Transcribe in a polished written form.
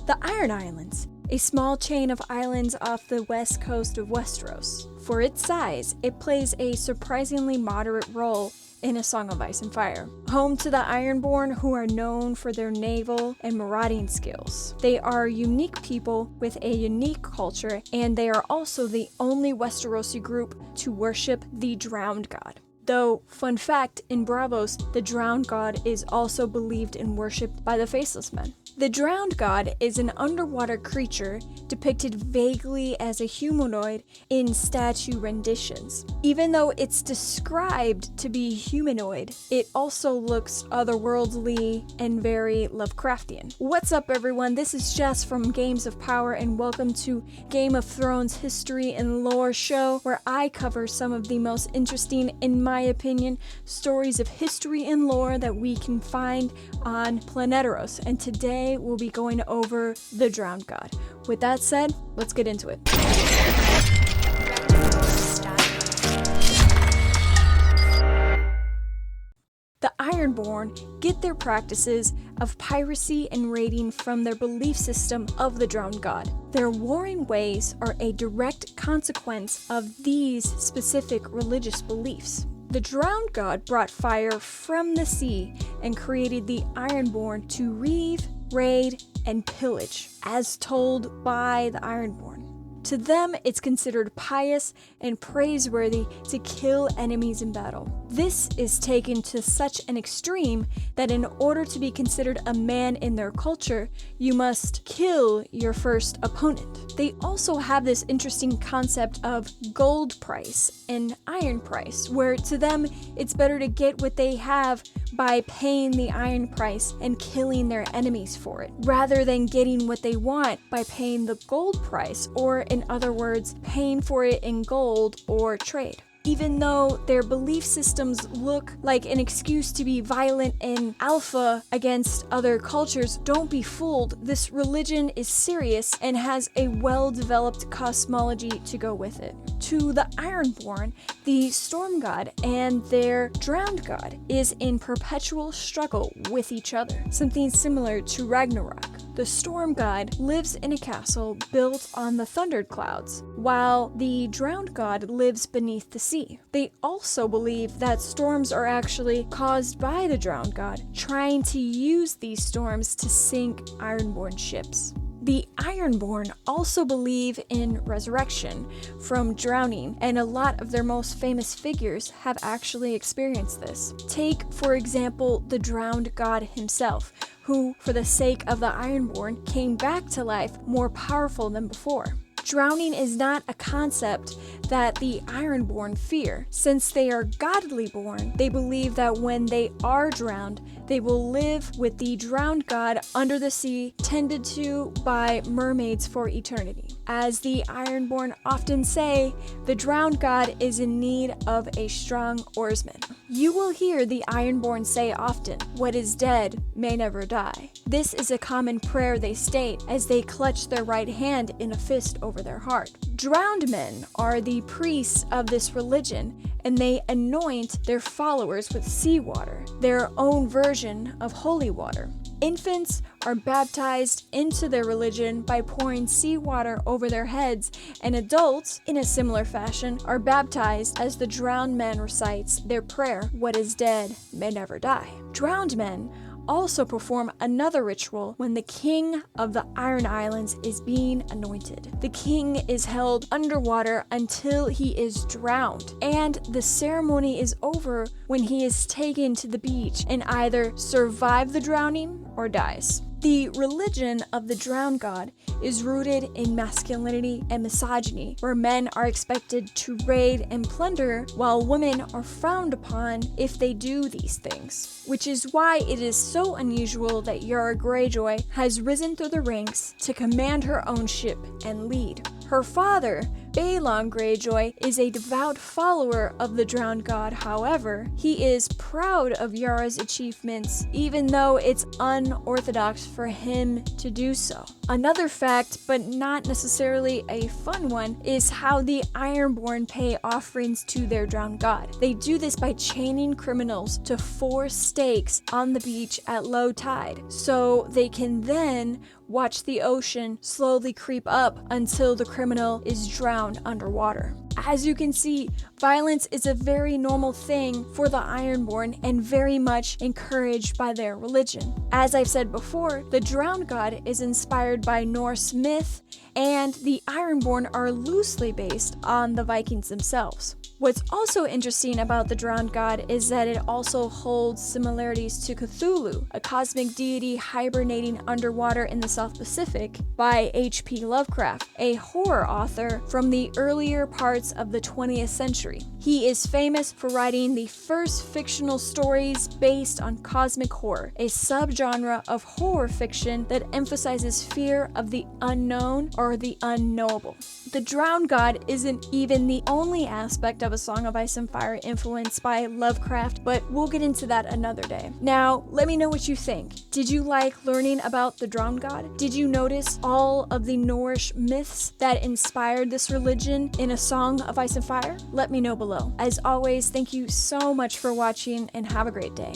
The Iron Islands, a small chain of islands off the west coast of Westeros. For its size, it plays a surprisingly moderate role in A Song of Ice and Fire. Home to the Ironborn, who are known for their naval and marauding skills. They are unique people with a unique culture, and they are also the only Westerosi group to worship the Drowned God. Though, fun fact, in Braavos, the Drowned God is also believed and worshipped by the Faceless Men. The Drowned God is an underwater creature depicted vaguely as a humanoid in statue renditions. Even though it's described to be humanoid, it also looks otherworldly and very Lovecraftian. What's up, everyone? This is Jess from Games of Power, and welcome to Game of Thrones History and Lore Show, where I cover some of the most interesting, in my opinion, stories of history and lore that we can find on Planeteros. And today we'll be going over the Drowned God. With that said, let's get into it. The Ironborn get their practices of piracy and raiding from their belief system of the Drowned God. Their warring ways are a direct consequence of these specific religious beliefs. The Drowned God brought fire from the sea and created the Ironborn to reave, raid, and pillage, as told by the Ironborn. To them, it's considered pious and praiseworthy to kill enemies in battle. This is taken to such an extreme that in order to be considered a man in their culture, you must kill your first opponent. They also have this interesting concept of gold price and iron price, where to them, it's better to get what they have by paying the iron price and killing their enemies for it, rather than getting what they want by paying the gold price, or in other words, paying for it in gold or trade. Even though their belief systems look like an excuse to be violent and alpha against other cultures, don't be fooled. This religion is serious and has a well-developed cosmology to go with it. To the Ironborn, the Storm God and their Drowned God is in perpetual struggle with each other, something similar to Ragnarok. The Storm God lives in a castle built on the thundered clouds, while the Drowned God lives beneath the sea. They also believe that storms are actually caused by the Drowned God, trying to use these storms to sink Ironborn ships. The Ironborn also believe in resurrection from drowning, and a lot of their most famous figures have actually experienced this. Take, for example, the Drowned God himself, who, for the sake of the Ironborn, came back to life more powerful than before. Drowning is not a concept that the Ironborn fear. Since they are godly born, they believe that when they are drowned, they will live with the Drowned God under the sea, tended to by mermaids for eternity. As the Ironborn often say, the Drowned God is in need of a strong oarsman. You will hear the Ironborn say often, "What is dead may never die." This is a common prayer they state as they clutch their right hand in a fist over their heart. Drowned men are the priests of this religion, and they anoint their followers with seawater, their own version of holy water. Infants are baptized into their religion by pouring seawater over their heads, and adults, in a similar fashion, are baptized as the drowned man recites their prayer, "What is dead may never die." Drowned men also perform another ritual when the king of the Iron Islands is being anointed. The king is held underwater until he is drowned, and the ceremony is over when he is taken to the beach and either survives the drowning or dies. The religion of the Drowned God is rooted in masculinity and misogyny, where men are expected to raid and plunder, while women are frowned upon if they do these things. Which is why it is so unusual that Yara Greyjoy has risen through the ranks to command her own ship and lead. Her father, Balon Greyjoy, is a devout follower of the Drowned God. However, he is proud of Yara's achievements, even though it's unorthodox for him to do so. Another fact, but not necessarily a fun one, is how the Ironborn pay offerings to their Drowned God. They do this by chaining criminals to 4 stakes on the beach at low tide, so they can then watch the ocean slowly creep up until the criminal is drowned underwater. As you can see, violence is a very normal thing for the Ironborn and very much encouraged by their religion. As I've said before, the Drowned God is inspired by Norse myth, and the Ironborn are loosely based on the Vikings themselves. What's also interesting about the Drowned God is that it also holds similarities to Cthulhu, a cosmic deity hibernating underwater in the South Pacific, by H.P. Lovecraft, a horror author from the earlier parts of the 20th century. He is famous for writing the first fictional stories based on cosmic horror, a subgenre of horror fiction that emphasizes fear of the unknown or the unknowable. The Drowned God isn't even the only aspect of A Song of Ice and Fire influenced by Lovecraft, but we'll get into that another day. Now, let me know what you think. Did you like learning about the Drowned God? Did you notice all of the Norse myths that inspired this religion in A Song of Ice and Fire? Let me know below. As always, thank you so much for watching and have a great day.